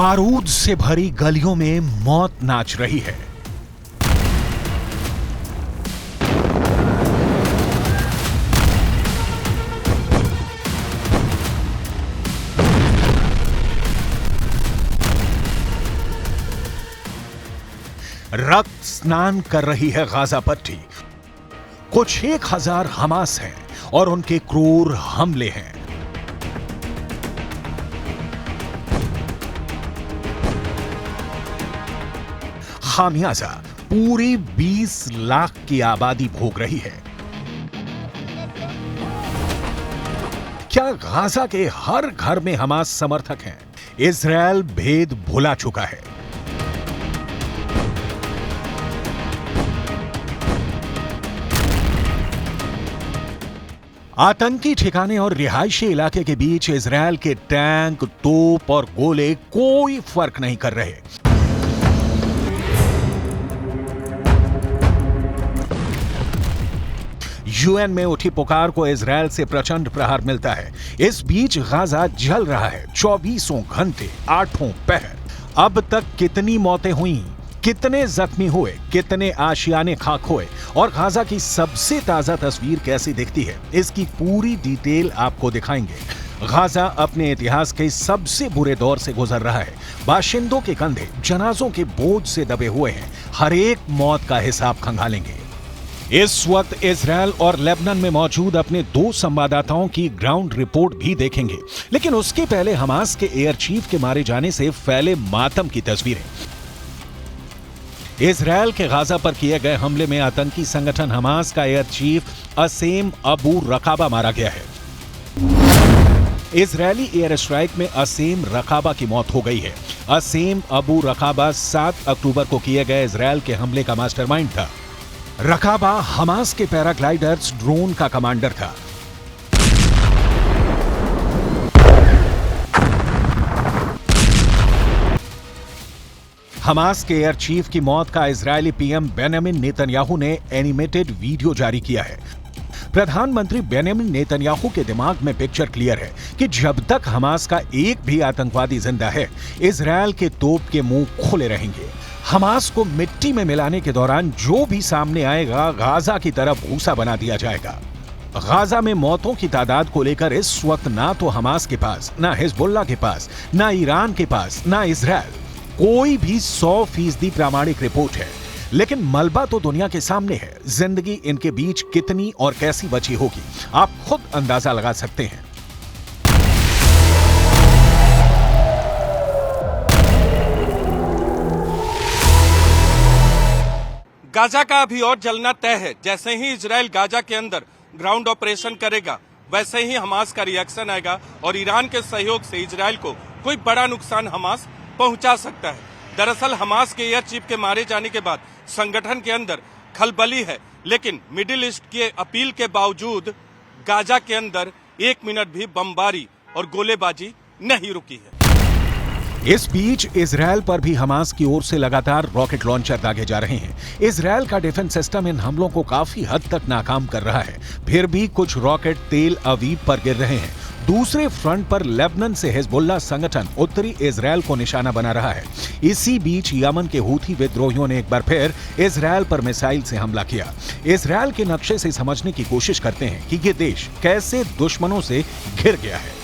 बारूद से भरी गलियों में मौत नाच रही है। रक्त स्नान कर रही है गाजा पट्टी। कुछ 1000 हमास हैं और उनके क्रूर हमले हैं। खामियाजा पूरी 20 लाख की आबादी भोग रही है। क्या गाजा के हर घर में हमास समर्थक हैं? इजराइल भेद भुला चुका है। आतंकी ठिकाने और रिहायशी इलाके के बीच इजराइल के टैंक, तोप और गोले कोई फर्क नहीं कर रहे। यूएन में उठी पुकार को इजराइल से प्रचंड प्रहार मिलता है। इस बीच गाजा जल रहा है 24 घंटे 8 पहर। अब तक कितनी मौतें हुई, कितने जख्मी हुए, कितने आशियाने खाक हुए और गाजा की सबसे ताजा तस्वीर कैसी दिखती है, इसकी पूरी डिटेल आपको दिखाएंगे। गाजा अपने इतिहास के सबसे बुरे दौर से गुजर रहा है। बाशिंदों के कंधे जनाजों के बोझ से दबे हुए हैं। हर एक मौत का हिसाब खंगालेंगे। इस वक्त इजराइल और लेबनान में मौजूद अपने 2 संवाददाताओं की ग्राउंड रिपोर्ट भी देखेंगे, लेकिन उसके पहले हमास के एयर चीफ के मारे जाने से फैले मातम की तस्वीरें। इजराइल के गाजा पर किए गए हमले में आतंकी संगठन हमास का एयर चीफ असेम अबू रकाबा मारा गया है। इजरायली एयर स्ट्राइक में असेम रकाबा की मौत हो गई है। असेम अबू रकाबा 7 अक्टूबर को किए गए इजराइल के हमले का मास्टरमाइंड था। रकाबा हमास के पैराग्लाइडर्स ड्रोन का कमांडर था। हमास के एयर चीफ की मौत का इजरायली पीएम बेंजामिन नेतन्याहू ने एनिमेटेड वीडियो जारी किया है। प्रधानमंत्री बेंजामिन नेतन्याहू के दिमाग में पिक्चर क्लियर है कि जब तक हमास का एक भी आतंकवादी जिंदा है, इजरायल के तोप के मुंह खुले रहेंगे। हमास को मिट्टी में मिलाने के दौरान जो भी सामने आएगा, गाजा की तरफ भूसा बना दिया जाएगा। गाजा में मौतों की तादाद को लेकर इस वक्त ना तो हमास के पास, ना हिजबुल्लाह के पास, ना ईरान के पास, ना इजराइल कोई भी 100% प्रामाणिक रिपोर्ट है। लेकिन मलबा तो दुनिया के सामने है। जिंदगी इनके बीच कितनी और कैसी बची होगी, आप खुद अंदाजा लगा सकते हैं। गाजा का अभी और जलना तय है। जैसे ही इजराइल गाजा के अंदर ग्राउंड ऑपरेशन करेगा, वैसे ही हमास का रिएक्शन आएगा और ईरान के सहयोग से इजराइल को कोई बड़ा नुकसान हमास पहुंचा सकता है। दरअसल हमास के एयर चीफ के मारे जाने के बाद संगठन के अंदर खलबली है, लेकिन मिडिल ईस्ट के अपील के बावजूद गाजा के अंदर 1 मिनट भी बमबारी और गोलेबाजी नहीं रुकी है। इस बीच इजराइल पर भी हमास की ओर से लगातार रॉकेट लॉन्चर दागे जा रहे हैं। इजराइल का डिफेंस सिस्टम इन हमलों को काफी हद तक नाकाम कर रहा है। फिर भी कुछ रॉकेट तेल अवीव पर गिर रहे हैं। दूसरे फ्रंट पर लेबनान से हिजबुल्लाह संगठन उत्तरी इजराइल को निशाना बना रहा है। इसी बीच यमन के हूथी विद्रोहियों ने एक बार फिर इजराइल पर मिसाइल से हमला किया। इजराइल के नक्शे से समझने की कोशिश करते हैं कि ये देश कैसे दुश्मनों से घिर गया है।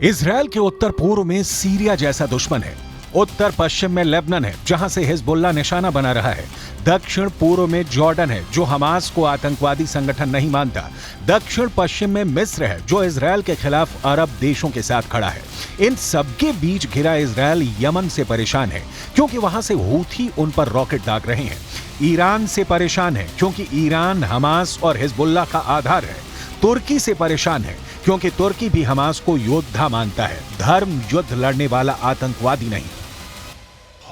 इजराइल के उत्तर पूर्व में सीरिया जैसा दुश्मन है। उत्तर पश्चिम में लेबनान है, जहां से हिजबुल्लाह निशाना बना रहा है। दक्षिण पूर्व में जॉर्डन है, जो हमास को आतंकवादी संगठन नहीं मानता। दक्षिण पश्चिम में मिस्र है, जो इजराइल के खिलाफ अरब देशों के साथ खड़ा है। इन सबके बीच घिरा इजराइल यमन से परेशान है, क्योंकि वहां से हूथी उन पर रॉकेट दाग रहे हैं। ईरान से परेशान है, क्योंकि ईरान हमास और हिजबुल्लाह का आधार है। तुर्की से परेशान है, क्योंकि तुर्की भी हमास को योद्धा मानता है, धर्म युद्ध लड़ने वाला आतंकवादी नहीं।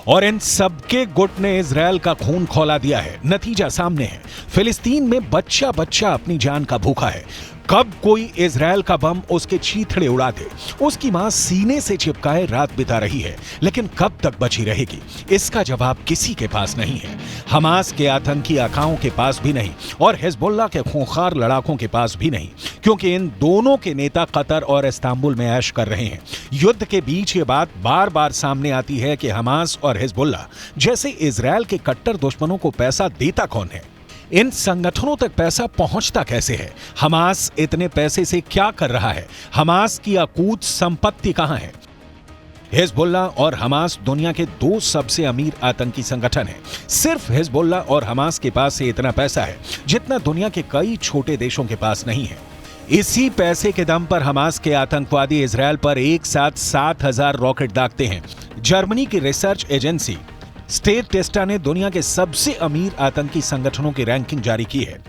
और इन सबके गुट ने इजराइल का खून खौला दिया है। नतीजा सामने है। फिलिस्तीन में बच्चा बच्चा अपनी जान का भूखा है। कब कोई इजराइल का बम उसके चीथड़े उड़ा दे, उसकी मां सीने से चिपकाए रात बिता रही है, लेकिन कब तक बची रहेगी, इसका जवाब किसी के पास नहीं है। हमास के आतंकी आकाओं के पास भी नहीं और हिजबुल्लाह के खूंखार लड़ाकों के पास भी नहीं, क्योंकि इन दोनों के नेता कतर और इस्तांबुल में ऐश कर रहे हैं। युद्ध के बीच ये बात बार बार सामने आती है कि हमास और हिजबुल्लाह जैसे इजरायल के कट्टर दुश्मनों को पैसा देता कौन है? इन संगठनों तक पैसा पहुंचता कैसे है? हमास इतने पैसे से क्या कर रहा है? हमास की अकूत संपत्ति कहां है? हिजबुल्लाह और हमास दुनिया के दो सबसे अमीर आतंकी संगठन हैं। सिर्फ हिजबुल्लाह और हमास के पास से इतना पैसा है जितना दुनिया के कई छोटे देशों के पास नहीं है। इसी पैसे के दम पर हमास के आतंकवादी इजरायल पर एक साथ 7,000 रॉकेट दागते हैं। जर्मनी की रिसर्च एजेंसी स्टेट टेस्टा ने दुनिया के सबसे अमीर आतंकी संगठनों की रैंकिंग जारी की है।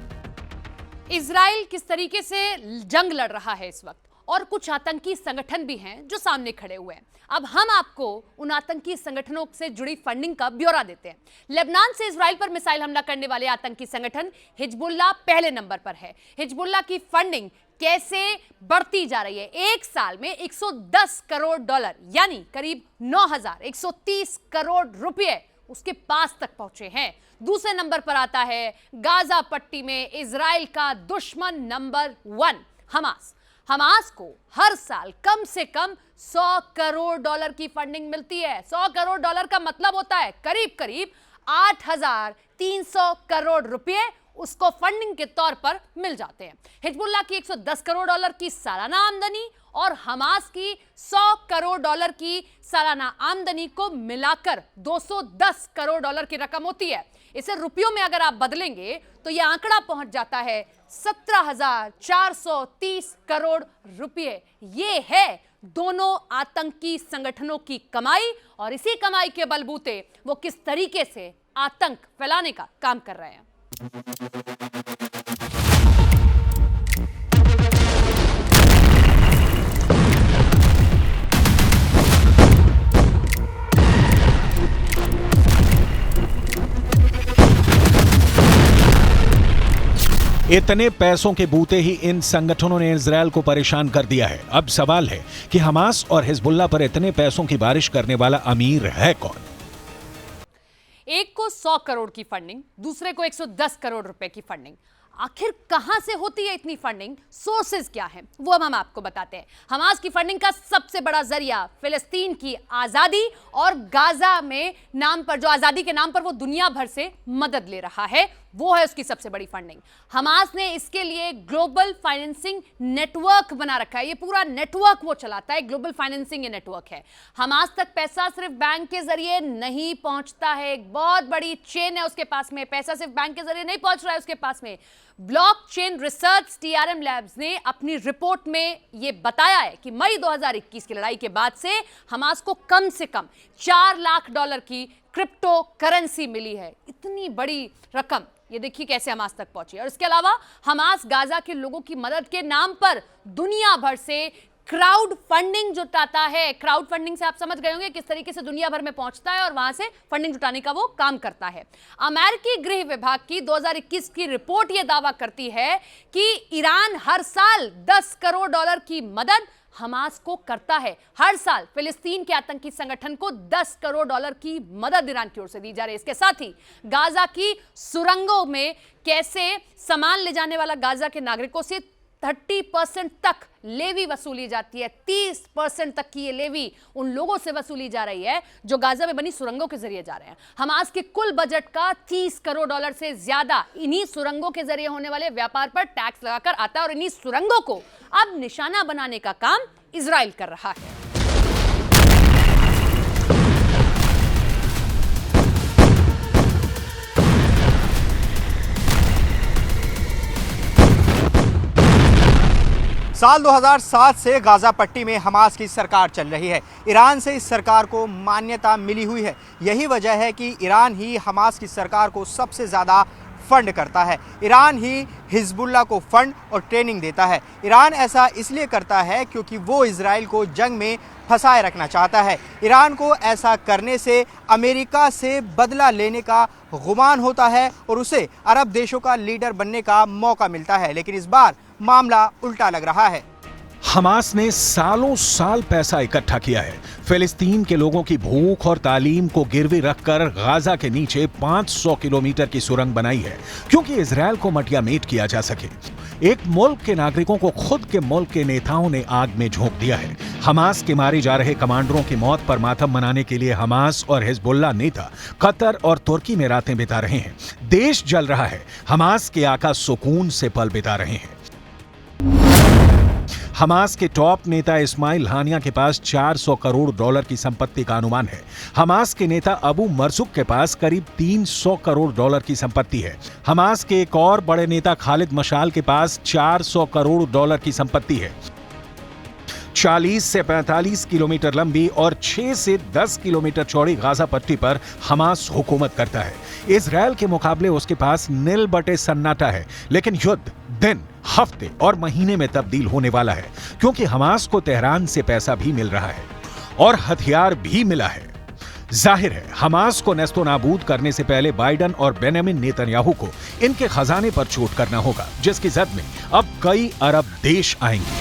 इजराइल किस तरीके से जंग लड़ रहा है इस वक्त, और कुछ आतंकी संगठन भी हैं जो सामने खड़े हुए हैं। अब हम आपको उन आतंकी संगठनों से जुड़ी फंडिंग का ब्यौरा देते हैं। लेबनान से इजराइल पर मिसाइल हमला करने वाले आतंकी संगठन हिजबुल्लाह पहले नंबर पर है। हिजबुल्लाह की फंडिंग कैसे बढ़ती जा रही है? एक साल में 110 करोड़ डॉलर यानी करीब 9,130 करोड़ रुपए उसके पास तक पहुंचे हैं। दूसरे नंबर पर आता है गाजा पट्टी में इजराइल का दुश्मन नंबर 1 हमास। हमास को हर साल कम से कम 100 करोड़ डॉलर की फंडिंग मिलती है। 100 करोड़ डॉलर का मतलब होता है करीब करीब 8,300 करोड़ रुपए उसको फंडिंग के तौर पर मिल जाते हैं। हिजबुल्लाह की 110 करोड़ डॉलर की सालाना आमदनी और हमास की 100 करोड़ डॉलर की सालाना आमदनी को मिलाकर 210 करोड़ डॉलर की रकम होती है। इसे रुपयों में अगर आप बदलेंगे तो यह आंकड़ा पहुंच जाता है 17,430 करोड़ रुपए। ये है दोनों आतंकी संगठनों की कमाई, और इसी कमाई के बलबूते वो किस तरीके से आतंक फैलाने का काम कर रहे हैं। इतने पैसों के बूते ही इन संगठनों ने इजरायल को परेशान कर दिया है। अब सवाल है कि हमास और हिजबुल्लाह पर इतने पैसों की बारिश करने वाला अमीर है कौन? एक को 100 करोड़ की फंडिंग, दूसरे को 110 करोड़ रुपए की फंडिंग। आखिर कहां से होती है इतनी फंडिंग? सोर्सेज क्या हैं वो हम आपको बताते हैं। हमास की फंडिंग का सबसे बड़ा जरिया फिलिस्तीन की आजादी और गाजा में नाम पर, जो आजादी के नाम पर वो दुनिया भर से मदद ले रहा है, वो है उसकी सबसे बड़ी फंडिंग। हमास ने इसके लिए ग्लोबल फाइनेंसिंग नेटवर्क बना रखा है। ये पूरा नेटवर्क वो चलाता है, ग्लोबल फाइनेंसिंग ये नेटवर्क है। हमास तक पैसा सिर्फ बैंक के जरिए नहीं पहुंचता है, एक बहुत बड़ी चेन है उसके पास में। पैसा सिर्फ बैंक के जरिए नहीं पहुंच रहा है उसके पास में। ब्लॉकचेन रिसर्च TRM लैब्स ने अपनी रिपोर्ट में यह बताया है कि मई 2021 की लड़ाई के बाद से हमास को कम से कम 4 लाख डॉलर की क्रिप्टो करेंसी मिली है। इतनी बड़ी रकम ये देखिए कैसे हमास तक पहुंची। और इसके अलावा हमास गाजा के लोगों की मदद के नाम पर दुनिया भर से क्राउड फंडिंग जुटाता है। क्राउड फंडिंग से आप समझ गए होंगे किस तरीके से दुनिया भर में पहुंचता है और वहां से फंडिंग जुटाने का वो काम करता है। अमेरिकी गृह विभाग की 2021 की रिपोर्ट ये दावा करती है कि ईरान हर साल 10 करोड़ डॉलर की मदद हमास को करता है। हर साल फिलिस्तीन के आतंकी संगठन को 10 करोड़ डॉलर की मदद ईरान की ओर से दी जा रही है। इसके साथ ही गाजा की सुरंगों में कैसे सामान ले जाने वाला गाजा के नागरिकों से 30% तक लेवी वसूली जाती है। 30% तक की ये लेवी उन लोगों से वसूली जा रही है जो गाजा में बनी सुरंगों के जरिए जा रहे हैं। हमास के कुल बजट का 30 करोड़ डॉलर से ज्यादा इन्हीं सुरंगों के जरिए होने वाले व्यापार पर टैक्स लगाकर आता है, और इन्हीं सुरंगों को अब निशाना बनाने का काम इजराइल कर रहा है। साल 2007 से गाजा पट्टी में हमास की सरकार चल रही है। ईरान से इस सरकार को मान्यता मिली हुई है। यही वजह है कि ईरान ही हमास की सरकार को सबसे ज़्यादा फंड करता है। ईरान ही हिजबुल्लाह को फंड और ट्रेनिंग देता है। ईरान ऐसा इसलिए करता है क्योंकि वो इजराइल को जंग में फंसाए रखना चाहता है। ईरान को ऐसा करने से अमेरिका से बदला लेने का गुमान होता है और उसे अरब देशों का लीडर बनने का मौका मिलता है। लेकिन इस बार मामला उल्टा लग रहा है। हमास ने सालों साल पैसा इकट्ठा किया है फिलिस्तीन के लोगों की भूख और तालीम को गिरवी रखकर गाजा के नीचे 500 किलोमीटर की सुरंग बनाई है क्योंकि इजरायल को मटियामेट किया जा सके। एक मुल्क के नागरिकों को खुद के मुल्क के नेताओं ने आग में झोंक दिया है। हमास के मारे जा रहे कमांडरों की मौत पर मातम मनाने के लिए हमास और हिजबुल्लाह नेता कतर और तुर्की में रातें बिता रहे हैं। देश जल रहा है, हमास के आका सुकून से पल बिता रहे हैं। हमास के टॉप नेता इस्माइल हानिया के पास 400 करोड़ डॉलर की संपत्ति का अनुमान है। हमास के नेता अबू मरजुक के पास करीब 300 करोड़ डॉलर की संपत्ति है। हमास के एक और बड़े नेता खालिद मशाल के पास 400 करोड़ डॉलर की संपत्ति है। 40 से 45 किलोमीटर लंबी और 6 से 10 किलोमीटर चौड़ी गाजा पट्टी पर हमास हुकूमत करता है। इजरायल के मुकाबले उसके पास नील बटे सन्नाटा है, लेकिन युद्ध दिन, हफ्ते और महीने में तब्दील होने वाला है क्योंकि हमास को तेहरान से पैसा भी मिल रहा है और हथियार भी मिला है। जाहिर है हमास को नेस्तो नाबूद करने से पहले बाइडन और बेंजामिन नेतन्याहू को इनके खजाने पर चोट करना होगा, जिसकी जद में अब कई अरब देश आएंगे।